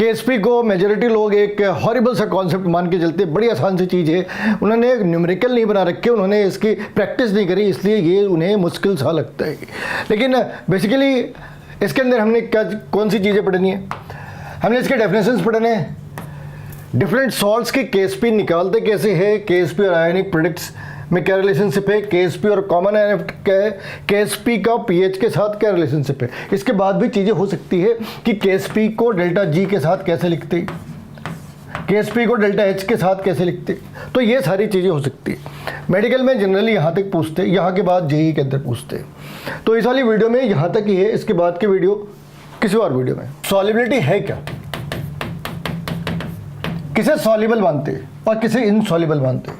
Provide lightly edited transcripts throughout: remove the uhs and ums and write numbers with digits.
KSP को majority लोग एक हॉरिबल सा कॉन्सेप्ट मान के चलते, बड़ी आसान सी चीज़ है, उन्होंने एक न्यूमेरिकल नहीं बना रखे, उन्होंने इसकी प्रैक्टिस नहीं करी, इसलिए ये उन्हें मुश्किल सा लगता है। लेकिन बेसिकली इसके अंदर हमने कौन सी चीज़ें पढ़नी है, हमने इसके डेफिनेशंस पढ़ने हैं, डिफरेंट सॉल्ट्स की KSP निकालते कैसे है, KSP और आयनिक प्रोडक्ट्स में क्या रिलेशनशिप है, KSP और कॉमन एनएफ क्या है, KSP का pH के साथ क्या रिलेशनशिप है। इसके बाद भी चीज़ें हो सकती है कि KSP को डेल्टा G के साथ कैसे लिखते, KSP को डेल्टा H के साथ कैसे लिखते, तो ये सारी चीज़ें हो सकती है। मेडिकल में जनरली यहाँ तक पूछते, यहाँ के बाद JEE के अंदर पूछते। तो इस वाली वीडियो में यहाँ तक ही है, इसके बाद की वीडियो किसी और वीडियो में। सॉल्युबिलिटी है क्या, किसे सॉल्युबल मानते हैं और किसे इनसॉल्युबल मानते हैं।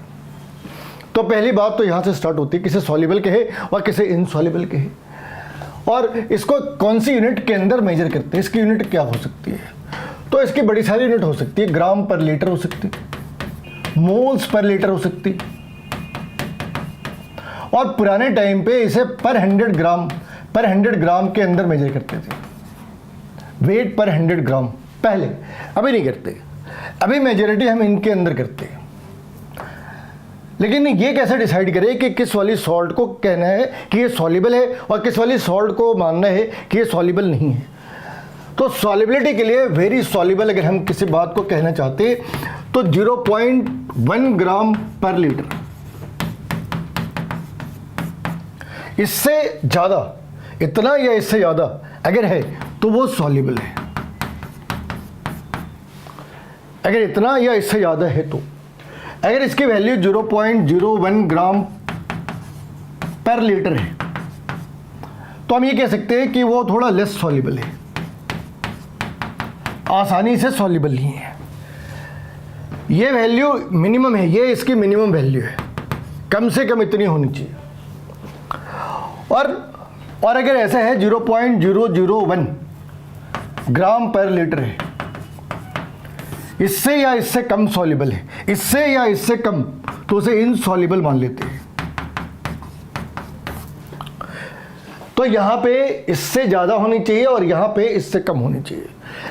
तो पहली बात तो यहाँ से स्टार्ट होती है, किसे सॉल्युबल कहे और किसे इनसॉल्युबल कहे, और इसको कौन सी यूनिट के अंदर मेजर करते हैं, इसकी यूनिट क्या हो सकती है। तो इसकी बड़ी सारी यूनिट हो सकती है, ग्राम पर लीटर हो सकती है, मोल्स पर लीटर हो सकती है, और पुराने टाइम पे इसे पर 100 ग्राम के अंदर मेजर करते थे, वेट पर 100 ग्राम पहले, अभी नहीं करते, अभी मेजॉरिटी हम इनके अंदर करते हैं। लेकिन ये कैसे डिसाइड करें कि किस वाली सॉल्ट को कहना है कि ये सॉल्युबल है और किस वाली सॉल्ट को मानना है कि ये सॉल्युबल नहीं है। तो सॉल्युबिलिटी के लिए वेरी सॉल्युबल अगर हम किसी बात को कहना चाहते हैं तो 0.1 ग्राम पर लीटर, इससे ज़्यादा, इतना या इससे ज़्यादा अगर है तो वो सॉल्युबल है, अगर इतना या इससे ज़्यादा है तो। अगर इसकी वैल्यू 0.01 ग्राम पर लीटर है तो हम ये कह सकते हैं कि वो थोड़ा लेस सॉल्युबल है, आसानी से सॉल्युबल नहीं है। ये वैल्यू मिनिमम है, ये इसकी मिनिमम वैल्यू है, कम से कम इतनी होनी चाहिए। और अगर ऐसा है 0.001 ग्राम पर लीटर है, इससे या इससे कम सॉल्युबल है, इससे या इससे कम, तो उसे इनसॉल्युबल मान लेते हैं। तो यहां पे इससे ज़्यादा होनी चाहिए और यहां पे इससे कम होनी चाहिए,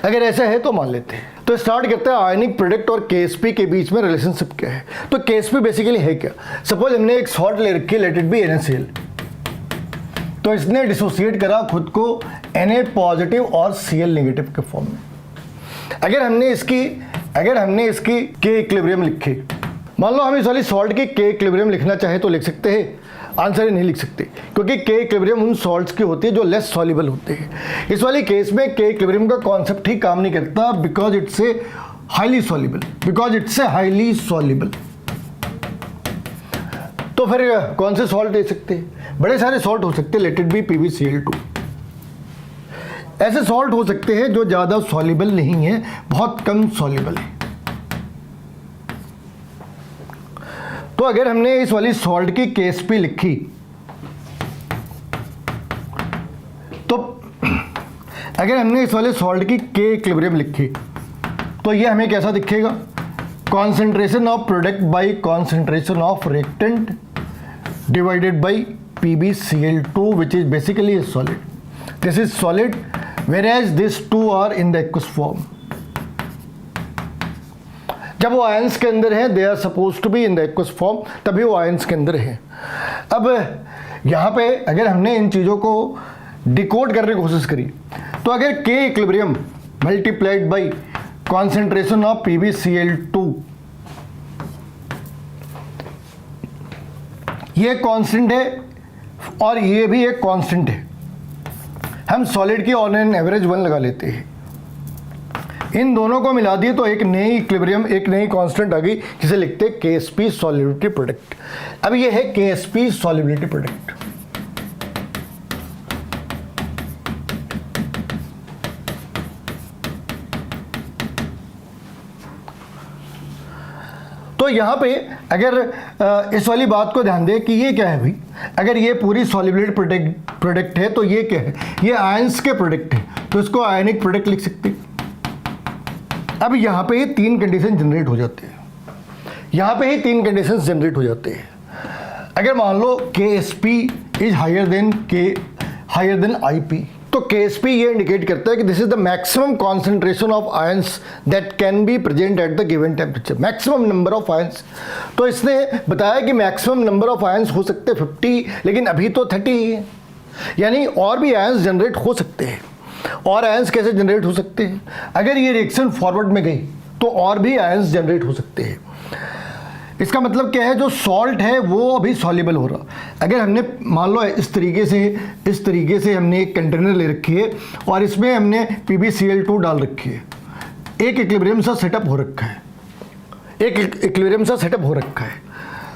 अगर ऐसा है तो मान लेते हैं। तो स्टार्ट करते हैं आयनिक प्रोडक्ट और KSP के बीच में रिलेशनशिप क्या है। तो KSP बेसिकली है क्या, सपोज हमने एक सॉल्ट ले रखी है, लेट इट बी NaCl, तो इसने डिसोसिएट करा खुद को Na पॉजिटिव और Cl नेगेटिव के फॉर्म में। अगर हमने इसकी K इक्विलिब्रियम लिखी, मान लो हम इस वाली सॉल्ट की K इक्विलिब्रियम लिखना चाहे तो लिख सकते हैं, आंसर ही नहीं लिख सकते, क्योंकि K इक्विलिब्रियम उन सॉल्ट्स की होती है जो लेस सॉल्युबल होते हैं। इस वाली केस में K इक्विलिब्रियम का कॉन्सेप्ट ही काम नहीं करता, because it's a highly soluble, तो फिर कौन से सॉल्ट ले सकते हैं, बड़े सारे सॉल्ट हो सकते हैं, लेट इट बी PbCl2। ऐसे सॉल्ट हो सकते हैं जो ज़्यादा सॉल्युबल नहीं है, बहुत कम सॉल्युबल है। तो अगर हमने इस वाली सॉल्ट की KSP लिखी, तो अगर हमने इस वाले सॉल्ट की K इक्विलिब्रियम लिखी तो ये हमें कैसा दिखेगा, concentration of product by concentration of reactant divided by PbCl2, which is basically A solid. This is solid whereas these two are in the aqueous form। जब वो आयंस के अंदर है, they are supposed to be in the aqueous form, तभी वो ions के अंदर है। अब यहाँ पे अगर हमने इन चीज़ों को डिकोड करने की कोशिश करी, तो अगर K equilibrium multiplied by concentration of PbCl2, ये कांस्टेंट है और ये भी एक कांस्टेंट है, हम सॉलिड की ऑन एन एवरेज 1 लगा लेते हैं, इन दोनों को मिला दिए तो एक नई इक्विलिब्रियम, एक नई कांस्टेंट आ गई जिसे लिखते हैं KSP सॉल्युबिलिटी प्रोडक्ट। अब ये है KSP सॉल्युबिलिटी प्रोडक्ट। तो यहाँ पे अगर इस वाली बात को ध्यान दें कि ये क्या है भाई, अगर ये पूरी सॉल्युबिलिटी प्रोडक्ट है तो ये क्या है, ये आयंस के प्रोडक्ट है, तो इसको आयनिक प्रोडक्ट लिख सकते हैं। अब यहाँ पे 3 कंडीशन जनरेट हो जाते हैं, यहाँ पे ही 3 कंडीशन जनरेट हो जाते हैं। अगर मान लो KSP is higher than IP, तो KSP ये इंडिकेट करता है कि this is the maximum concentration of ions that can be present at the given temperature, maximum number of ions. तो इसने बताया कि मैक्सिमम नंबर ऑफ आयंस हो सकते हैं 50, लेकिन अभी तो 30 ही है, यानी और भी आयंस जनरेट हो सकते हैं। और आयंस कैसे जनरेट हो सकते हैं? अगर ये रिएक्शन फॉरवर्ड में गई तो और भी आयंस जनरेट हो सकते हैं। इसका मतलब क्या है? जो सॉल्ट है वो अभी सॉल्युबल हो रहा। अगर हमने मान लो इस तरीके से हमने एक कंटेनर ले रखी है और इसमें हमने PbCl2 डाल रखी है, एक इक्विलिब्रियम सा सेटअप हो रखा है,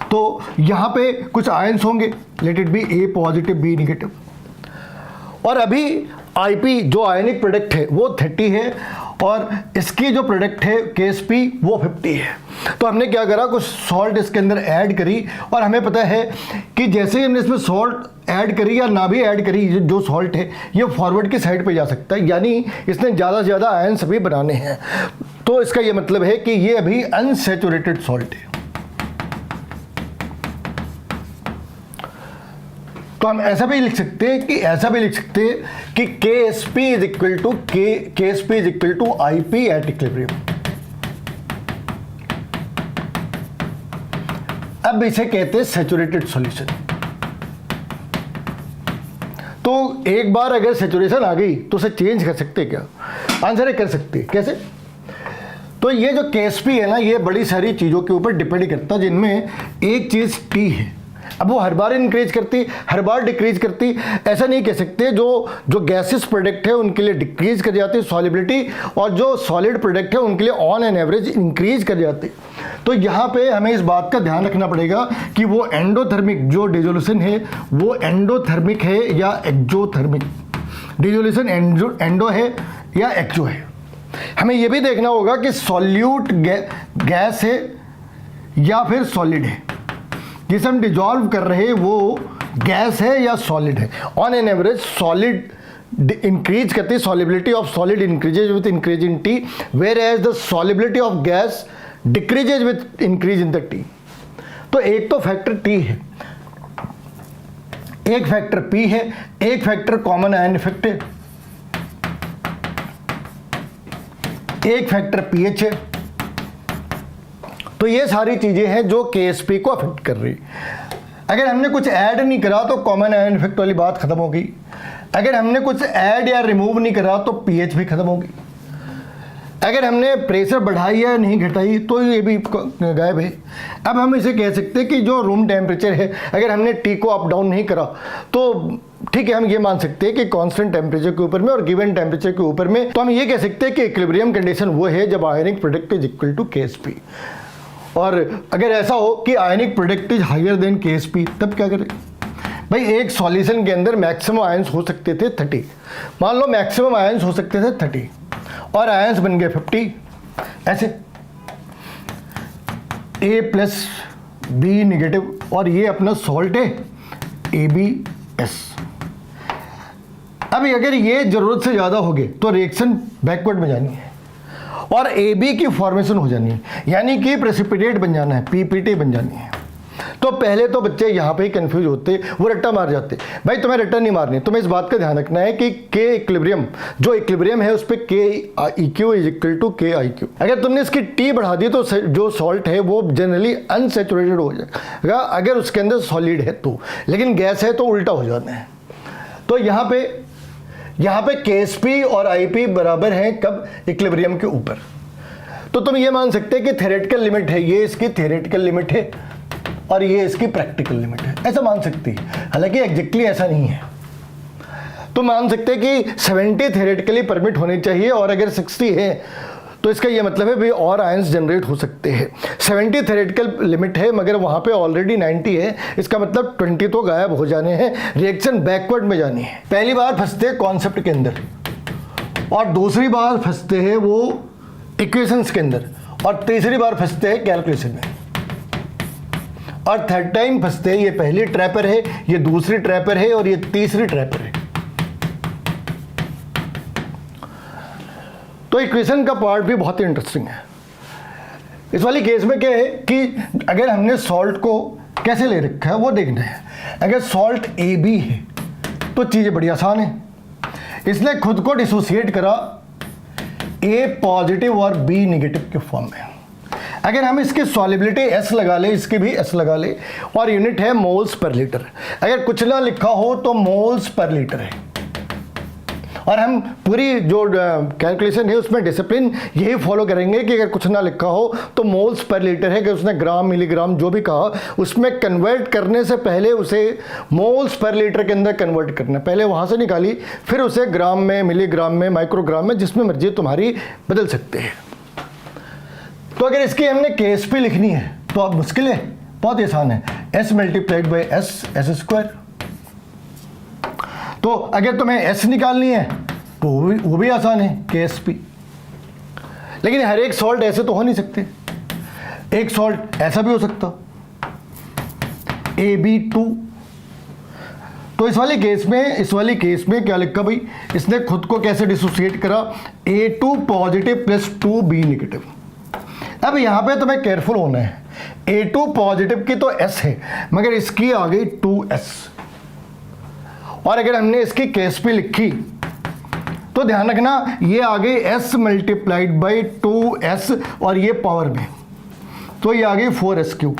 तो यहाँ पे कुछ आयंस होंगे, let it be A positive B negative. और अभी IP जो आयनिक प्रोडक्ट है वो 30 है और इसकी जो प्रोडक्ट है KSP वो 50 है। तो हमने क्या करा, कुछ सॉल्ट इसके अंदर ऐड करी और हमें पता है कि जैसे ही हमने इसमें सॉल्ट ऐड करी या ना भी ऐड करी, जो सॉल्ट है ये फॉरवर्ड की साइड पे जा सकता है, यानी इसने ज़्यादा से ज़्यादा आयंस अभी बनाने हैं। तो इसका ये मतलब है कि ये अभी अनसैचुरेटेड सॉल्ट है। तो हम ऐसा भी लिख सकते हैं कि KSP is equal to IP at equilibrium. अब इसे कहते हैं सैचुरेटेड सॉल्यूशन। तो एक बार अगर सैचुरेशन आ गई तो उसे चेंज कर सकते क्या? आंसर है कर सकते। कैसे? तो ये जो KSP है ना, ये बड़ी सारी चीज़ों के ऊपर डिपेंड करता है, जिनमें एक चीज़ T है। अब वो हर बार इंक्रीज करती, हर बार डिक्रीज करती, ऐसा नहीं कह सकते। जो गैसेस प्रोडक्ट है उनके लिए डिक्रीज कर जाती है सॉलिबिलिटी, और जो सॉलिड प्रोडक्ट है उनके लिए ऑन एन एवरेज इंक्रीज कर जाती। तो यहाँ पे हमें इस बात का ध्यान रखना पड़ेगा कि वो एंडोथर्मिक जो डिसोल्यूशन है वो एंडोथर्मिक है या एक्जोथर्मिक। डिसोल्यूशन एंडो है या एक्जो है। हमें ये भी देखना होगा कि सॉल्यूट गैस है या फिर सॉलिड है, जिसे हम डिजॉल्व कर रहे हैं वो गैस है या सॉलिड है। On an average solid increase करती है, solubility of solid increases with increase in T, whereas the solubility of gas decreases with increase in the T। तो एक तो फैक्टर T है, एक फैक्टर P है, एक फैक्टर कॉमन आयन इफेक्ट है, एक फैक्टर pH है। तो ये सारी चीजें हैं जो KSP को अफेक्ट कर रही। अगर हमने कुछ ऐड नहीं करा तो कॉमन आयन इफेक्ट वाली बात खत्म होगी। अगर हमने कुछ ऐड या रिमूव नहीं करा तो pH भी खत्म होगी। अगर हमने प्रेशर बढ़ाई या नहीं घटाई तो ये भी गायब है। अब हम इसे कह सकते हैं कि जो रूम टेम्परेचर है, अगर हमने T को अप डाउन नहीं करा तो ठीक है, हम ये मान सकते हैं कि कांस्टेंट टेम्परेचर के ऊपर में और गिवन टेम्परेचर के ऊपर में, तो हम ये कह सकते हैं कि इक्विलिब्रियम कंडीशन वो है जब ionic product is equal to KSP। और अगर ऐसा हो कि ionic product is higher than KSP, तब क्या करें भाई? एक सॉल्यूशन के अंदर मैक्सिमम आयंस हो सकते थे 30, मान लो मैक्सिमम आयंस हो सकते थे 30 और आयंस बन गए 50। ऐसे A प्लस B निगेटिव, और ये अपना सॉल्ट है AbS। अब अगर ये जरूरत से ज़्यादा हो गए तो रिएक्शन बैकवर्ड में जानी है और AB की फॉर्मेशन हो जानी है, यानी कि प्रेसिपिटेट बन जाना है, PPT बन जानी है। तो पहले तो बच्चे यहाँ पे ही कंफ्यूज होते, वो रट्टा मार जाते। भाई तुम्हें रट्टा नहीं मारनी, तुम्हें इस बात का ध्यान रखना है कि K इक्विलिब्रियम, जो इक्विलिब्रियम है उस पर KEQ is equal to KIQ। अगर तुमने इसकी T बढ़ा दी तो जो सॉल्ट है वो जनरली अनसैचुरेटेड हो जाएगा, अगर उसके अंदर सॉलिड है तो, लेकिन गैस है तो उल्टा हो जाना है। तो यहाँ पे KSP और IP बराबर हैं कब? इक्विलिब्रियम के ऊपर। तो तुम ये मान सकते हैं कि थ्योरेटिकल लिमिट है, ये इसकी थ्योरेटिकल लिमिट है और ये इसकी प्रैक्टिकल लिमिट है, ऐसा मान सकती है। हालांकि एग्जैक्टली ऐसा नहीं है। तो मान सकते हैं कि 70 थ्योरेटिकली परमिट होनी चाहिए और अगर 60 है तो इसका ये मतलब है भाई और आयंस जनरेट हो सकते हैं। 70 थ्योरेटिकल लिमिट है मगर वहाँ पे ऑलरेडी 90 है, इसका मतलब 20 तो गायब हो जाने हैं, रिएक्शन बैकवर्ड में जानी है। पहली बार फंसते हैं कॉन्सेप्ट के अंदर और दूसरी बार फंसते हैं वो इक्वेशंस के अंदर और तीसरी बार फंसते हैं कैलकुलेशन में और थर्ड टाइम फंसते हैं। ये पहली ट्रैपर है, ये दूसरी ट्रैपर है और ये तीसरी ट्रैपर है। तो इक्वेशन का पार्ट भी बहुत ही इंटरेस्टिंग है। इस वाली केस में क्या है कि अगर हमने सॉल्ट को कैसे ले रखा है वो देखना है। अगर सॉल्ट AB है तो चीज़ें बड़ी आसान है। इसने खुद को डिसोसिएट करा ए पॉजिटिव और बी नेगेटिव के फॉर्म में। अगर हम इसकी सॉलिबिलिटी एस लगा ले, इसकी भी एस लगा ले, और यूनिट है मोल्स पर लीटर। अगर कुछ ना लिखा हो तो मोल्स पर लीटर है, और हम पूरी जो कैलकुलेशन है उसमें डिसिप्लिन यही फॉलो करेंगे कि अगर कुछ ना लिखा हो तो मोल्स पर लीटर है, कि उसने ग्राम मिलीग्राम जो भी कहा उसमें कन्वर्ट करने से पहले उसे मोल्स पर लीटर के अंदर कन्वर्ट करना, पहले वहाँ से निकाली फिर उसे ग्राम में, मिलीग्राम में, माइक्रोग्राम में, जिसमें मर्जी तुम्हारी बदल सकते हैं। तो अगर इसकी हमने केस भी लिखनी है तो अब मुश्किल है, बहुत आसान है, s multiplied by S square. तो अगर तुम्हें s निकालनी है तो वो भी आसान है, KSP। लेकिन हर एक सॉल्ट ऐसे तो हो नहीं सकते, एक सॉल्ट ऐसा भी हो सकता, AB2। तो इस वाली केस में क्या लिखा भाई, इसने खुद को कैसे डिसोसिएट करा, A2 positive plus 2B negative. अब यहाँ पे तुम्हें केयरफुल होना है, A2 पॉजिटिव की तो S है मगर इसकी आ गई 2S, और अगर हमने इसकी KSP लिखी तो ध्यान रखना ये आ गई S मल्टीप्लाइड बाई 2S और ये पावर में, तो ये आ गई 4S3।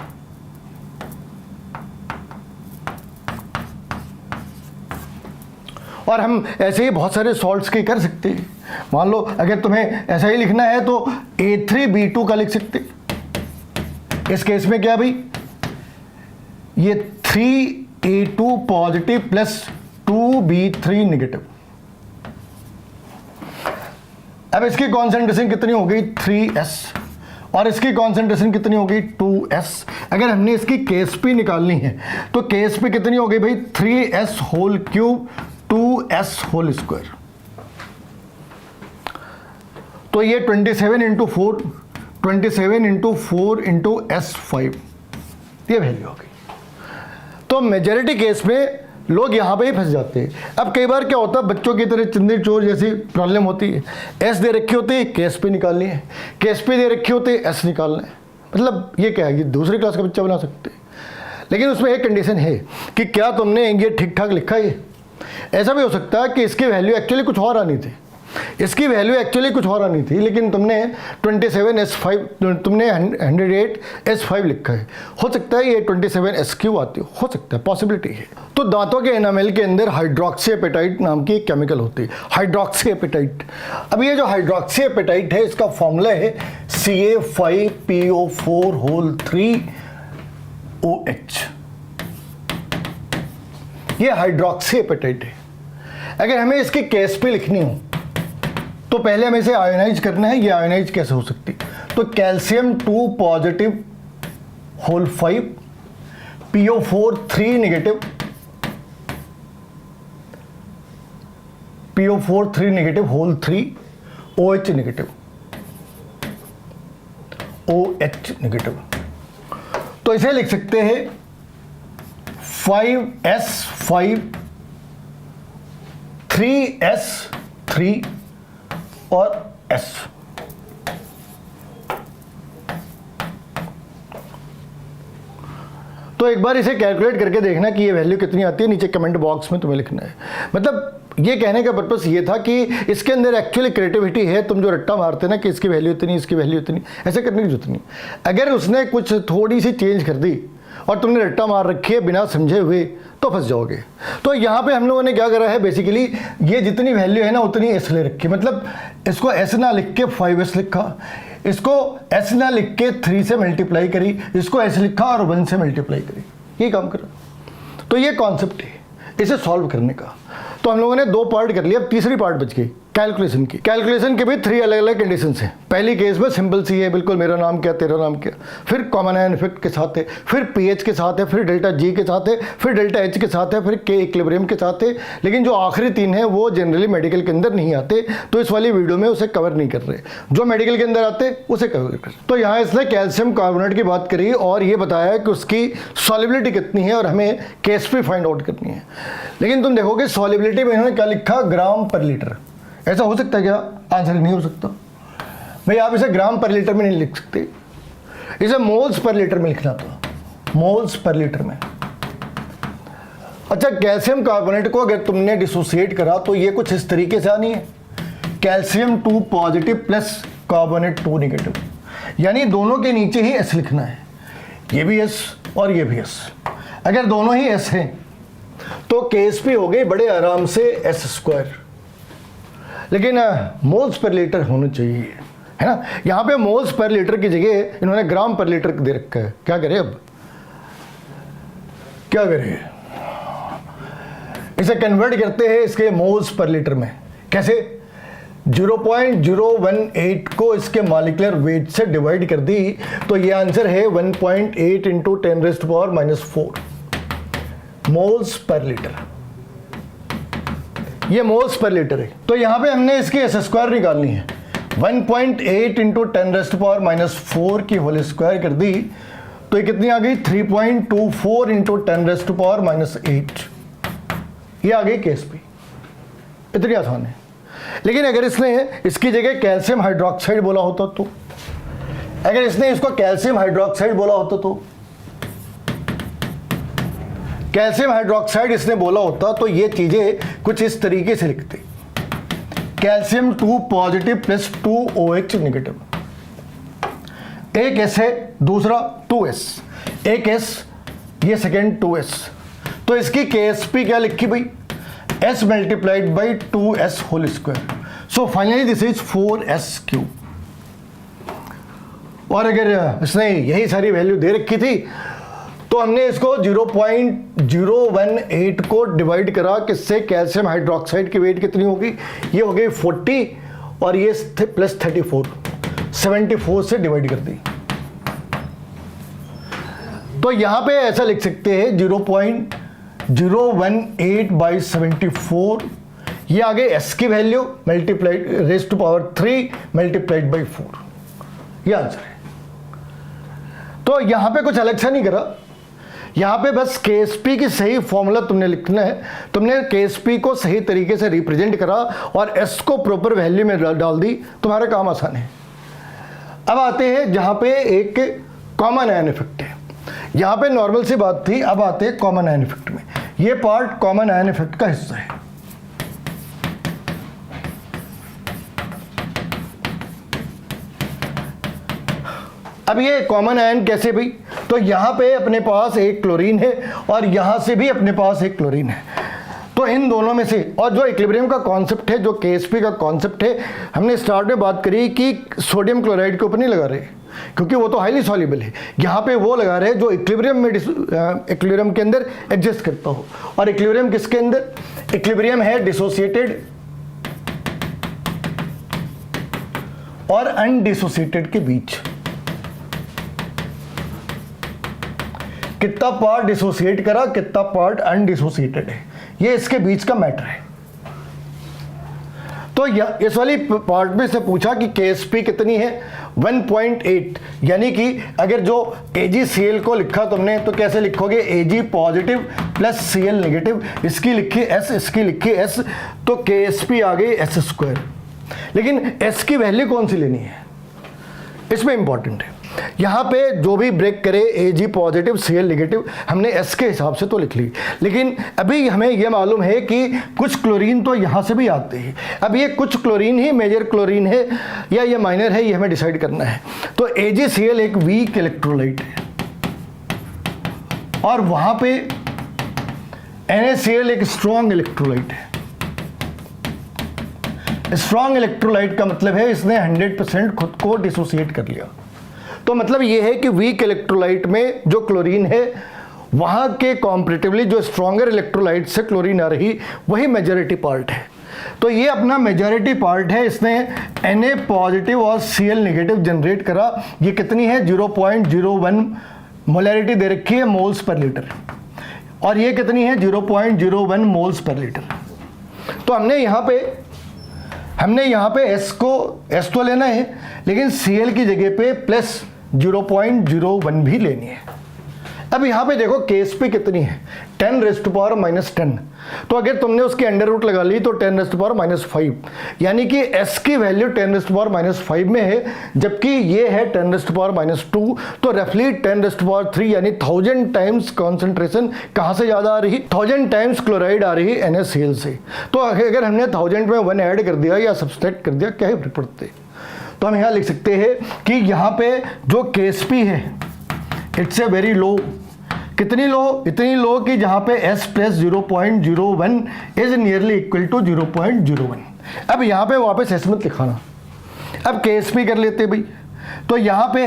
और हम ऐसे ही बहुत सारे सॉल्ट्स के कर सकते हैं। मान लो अगर तुम्हें ऐसा ही लिखना है तो A3B2 का लिख सकते। इस केस में क्या भाई, ये 3A2 positive plus 2B3 negative. अब इसकी कॉन्सेंट्रेशन कितनी हो गई 3S, और इसकी कॉन्सेंट्रेशन कितनी हो गई 2S। अगर हमने इसकी KSP निकालनी है तो KSP कितनी हो गई भाई 3S whole cube 2S whole square. तो ये 27 इंटू 4 इंटू S5 ये वैल्यू हो गई। तो मेजॉरिटी केस में लोग यहाँ पे ही फंस जाते हैं। अब कई बार क्या होता है, बच्चों की तरह चिंदी चोर जैसी प्रॉब्लम होती है, S दे रखी होती है KSP निकालनी है, KSP दे रखी होती है S निकालना है। मतलब ये क्या है, ये दूसरी क्लास का बच्चा बना सकते हैं। लेकिन उसमें एक कंडीशन है कि क्या तुमने ये ठीक ठाक लिखा है। ऐसा भी हो सकता है कि इसकी वैल्यू एक्चुअली कुछ और आनी थी, इसकी वैल्यू एक्चुअली कुछ और आनी थी, लेकिन तुमने 27S5 तुमने 108S5 लिखा है। हो सकता है ये 27S3 आती हो सकता है, पॉसिबिलिटी है। तो दांतों के एनामेल के अंदर हाइड्रोक्सी एपेटाइट नाम की एक केमिकल होती है, हाइड्रोक्सी एपेटाइट। अब ये जो हाइड्रोक्सी एपेटाइट है इसका फॉर्मूला है CA5PO4 3OH। ये हाइड्रोक्सी एपेटाइट है। अगर हमें इसकी KSP लिखनी हो तो पहले हमें इसे आयोनाइज करना है। ये आयोनाइज कैसे हो सकती, तो calcium 2 positive whole 5 PO4 3 negative, PO4 3 negative whole 3 OH negative, OH negative. तो इसे लिख सकते हैं 5S5 3S3 और S। तो एक बार इसे कैलकुलेट करके देखना कि ये वैल्यू कितनी आती है, नीचे कमेंट बॉक्स में तुम्हें लिखना है। मतलब ये कहने का पर्पस ये था कि इसके अंदर एक्चुअली क्रिएटिविटी है। तुम जो रट्टा मारते ना कि इसकी वैल्यू इतनी, इसकी वैल्यू इतनी, ऐसे करने की जरूरत नहीं। अगर उसने कुछ थोड़ी सी चेंज कर दी और तुमने रट्टा मार रखी है बिना समझे हुए तो फंस जाओगे। तो यहाँ पे हम लोगों ने क्या करा है, बेसिकली ये जितनी वैल्यू है ना उतनी S ले रखी। मतलब इसको S ना लिख के 5S लिखा, इसको S ना लिख के 3 से मल्टीप्लाई करी, इसको S लिखा और 1 से मल्टीप्लाई करी, ये काम करा। तो ये कॉन्सेप्ट है इसे सॉल्व करने का। तो हम लोगों ने 2 पार्ट कर लिया, अब तीसरी पार्ट बच गई कैलकुलेशन की। कैलकुलेशन के भी 3 अलग अलग कंडीशंस हैं। पहली केस में सिंपल सी है, बिल्कुल मेरा नाम क्या तेरा नाम क्या, फिर कॉमन आयन इफेक्ट के साथ है, फिर पीएच के साथ है, फिर डेल्टा जी के साथ है, फिर डेल्टा एच के साथ है, फिर के इक्विलिब्रियम के साथ है। लेकिन जो आखिरी 3 है वो जनरली मेडिकल के अंदर नहीं आते, तो इस वाली वीडियो में उसे कवर नहीं कर रहे। जो मेडिकल के अंदर आते उसे कवर कर। तो यहाँ इसने कैल्शियम कार्बोनेट की बात करी और ये बताया कि उसकी सॉल्युबिलिटी कितनी है और हमें KSP फाइंड आउट करनी है। लेकिन तुम देखोगे सॉल्युबिलिटी में इन्होंने क्या लिखा, ग्राम पर लीटर। ऐसा हो सकता है क्या, आंसर नहीं हो सकता भाई। आप इसे ग्राम पर लीटर में नहीं लिख सकते, इसे मोल्स पर लीटर में लिखना था, मोल्स पर लीटर में। अच्छा, कैल्शियम कार्बोनेट को अगर तुमने डिसोसिएट करा तो ये कुछ इस तरीके से आनी है, calcium 2 positive plus carbonate 2 negative, यानी दोनों के नीचे ही एस लिखना है, ये भी एस और ये भी एस। अगर दोनों ही एस हैं तो केएसपी हो गए बड़े आराम से एस स्क्वायर, लेकिन मोल्स पर लीटर होना चाहिए, है ना। यहाँ पे मोल्स पर लीटर की जगह इन्होंने ग्राम पर लीटर दे रखा है। क्या करें अब, क्या करें, इसे कन्वर्ट करते हैं इसके मोल्स पर लीटर में। कैसे, 0.018 को इसके मॉलिक्यूलर वेट से डिवाइड कर दी तो ये आंसर है 1.8 इंटू 10⁻⁻⁴ मोल्स पर लीटर। ये मोल्स पर लीटर है। तो यहां पे हमने इसकी एस स्क्वायर निकालनी है, 1.8 इंटू 10⁻⁴ की होल स्क्वायर कर दी तो ये कितनी आ गई, 3.24 इंटू 10⁻⁸। ये आ गई केएसपी। इतनी आसान है। लेकिन अगर इसने इसकी जगह कैल्शियम हाइड्रोक्साइड बोला होता तो, अगर इसने इसको कैल्शियम हाइड्रोक्साइड बोला होता तो, कैल्शियम हाइड्रोक्साइड इसने बोला होता तो ये चीजें कुछ इस तरीके से लिखते, calcium 2 positive plus 2 OH negative. एक एस है, दूसरा 2s, एक एस, ये सेकेंड 2s, तो इसकी केएसपी क्या लिखी भाई, s multiplied by 2s whole square. So finally this is 4s³। और अगर इसने यही सारी वैल्यू दे रखी थी तो हमने इसको 0.018 को डिवाइड करा किससे, कैल्शियम हाइड्रोक्साइड की वेट कितनी होगी, ये हो गई 40 और ये प्लस 34, 74 से डिवाइड कर दी। तो यहां पे ऐसा लिख सकते हैं 0.018 बाई 74, ये आ गए एस की value multiplied raise to power 3 multiplied by 4, ये आंसर है। तो यहां पे कुछ अलग सा नहीं करा, यहां पे बस केएसपी की सही फॉर्मूला तुमने लिखना है, तुमने केएसपी को सही तरीके से रिप्रेजेंट करा और एस को प्रॉपर वैल्यू में डाल दी, तुम्हारा काम आसान है। अब आते हैं जहां पे एक कॉमन आयन इफेक्ट है, यहां पे नॉर्मल सी बात थी, अब आते हैं कॉमन आयन इफेक्ट में। ये पार्ट कॉमन आयन इफेक्ट का हिस्सा है। अब ये कॉमन आयन कैसे भाई, तो यहां पे अपने पास एक क्लोरीन है और यहां से भी अपने पास एक क्लोरीन है, तो इन दोनों में से, और जो इक्विलिब्रियम का कॉन्सेप्ट है, जो केएसपी का कॉन्सेप्ट है, हमने स्टार्ट में बात करी कि सोडियम क्लोराइड के ऊपर नहीं लगा रहे क्योंकि वो तो हाईली सॉल्युबल है, यहाँ पे वो लगा रहे हैं जो इक्विलिब्रियम में इक्विलिब्रियम के अंदर एग्जिस्ट करता हो। और इक्विलिब्रियम किसके अंदर, इक्विलिब्रियम है डिसोसिएटेड और अनडिसोसिएटेड के बीच। कितना पार्ट डिसोसिएट करा, कितना पार्ट अनडिसोसिएटेड है, ये इसके बीच का मैटर है। तो इस वाली पार्ट में से पूछा कि केएसपी कितनी है, 1.8, यानी कि अगर जो AgCl को लिखा तुमने तो कैसे लिखोगे, Ag positive plus Cl negative, इसकी लिखी S, इसकी लिखी S, तो केएसपी आ गई s²। लेकिन S की वैल्यू कौन सी लेनी है, इसमें इंपॉर्टेंट है। यहाँ पे जो भी ब्रेक करे Ag पॉजिटिव Cl नेगेटिव, हमने S के हिसाब से तो लिख ली, लेकिन अभी हमें यह मालूम है कि कुछ क्लोरीन तो यहाँ से भी आते हैं। अब ये कुछ क्लोरीन ही मेजर क्लोरीन है या ये माइनर है, ये हमें डिसाइड करना है। तो AgCl एक वीक इलेक्ट्रोलाइट है और वहाँ पे NaCl एक स्ट्रॉन्ग इलेक्ट्रोलाइट है। स्ट्रॉन्ग इलेक्ट्रोलाइट का मतलब है इसने 100% खुद को डिसोसिएट कर लिया। तो मतलब ये है कि वीक इलेक्ट्रोलाइट में जो क्लोरीन है वहाँ के कॉम्परेटिवली जो स्ट्रॉन्गर इलेक्ट्रोलाइट से क्लोरीन आ रही, वही मेजॉरिटी पार्ट है। तो ये अपना मेजॉरिटी पार्ट है, इसने Na पॉजिटिव और Cl नेगेटिव जनरेट करा। ये कितनी है, 0.01 मोलैरिटी दे रखी है मोल्स पर लीटर, और ये कितनी है, 0.01 मोल्स पर लीटर। तो हमने यहाँ पे S तो लेना है, लेकिन Cl की जगह पे प्लस 0.01 भी लेनी है। अब यहाँ पे देखो KSP कितनी है, 10⁻⁻10। तो अगर तुमने उसकी अंडर रूट लगा ली तो 10⁻⁵, यानी कि S की वैल्यू 10⁻⁵ में है, जबकि ये है 10⁻²। तो रफली 10⁻³ यानी 1000 टाइम्स कॉन्सेंट्रेशन कहाँ से ज़्यादा आ रही, 1000 टाइम्स क्लोराइड आ रही NaCl से। तो अगर हमने 1000 में 1 ऐड कर दिया या सब्सट्रैक्ट कर दिया, क्या ही फर्क पड़ते। तो हम यहाँ लिख सकते हैं कि यहाँ पे जो KSP है इट्स ए वेरी लो। कितनी लो, इतनी लो कि जहाँ पे S + 0.01 is nearly equal to 0.01। अब यहाँ पे वापस S मत लिखाना, अब KSP कर लेते भाई। तो यहाँ पे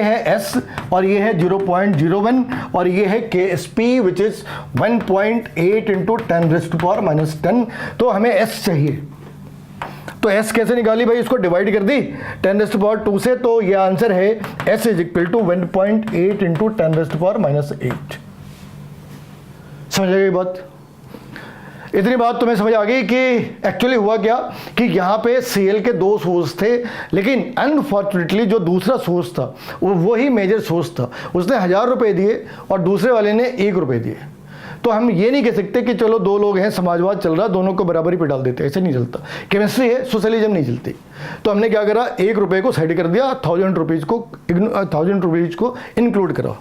है S और ये है 0.01 और ये है KSP विच इज 1.8 × 10⁻⁻10। तो हमें S चाहिए, तो S कैसे निकाली भाई, इसको डिवाइड कर दी 10⁻² से, तो ये आंसर है S = 1.8 × 10⁻⁸। समझ गई बात? इतनी बात तुम्हें समझ आ गई कि एक्चुअली हुआ क्या कि यहाँ पे Cl के 2 सोर्स थे, लेकिन अनफॉर्चुनेटली जो दूसरा सोर्स था वही मेजर सोर्स था, उसने 1000 रुपये दिए और दूसरे वाले ने 1 रुपये दिए। तो हम ये नहीं कह सकते कि चलो 2 लोग हैं, समाजवाद चल रहा, दोनों को बराबरी पे डाल देते, ऐसे नहीं चलता। केमिस्ट्री है, सोशलिज्म नहीं चलती। तो हमने क्या करा, 1 रुपये को साइड कर दिया, 1000 रुपीज़ को इंक्लूड करा।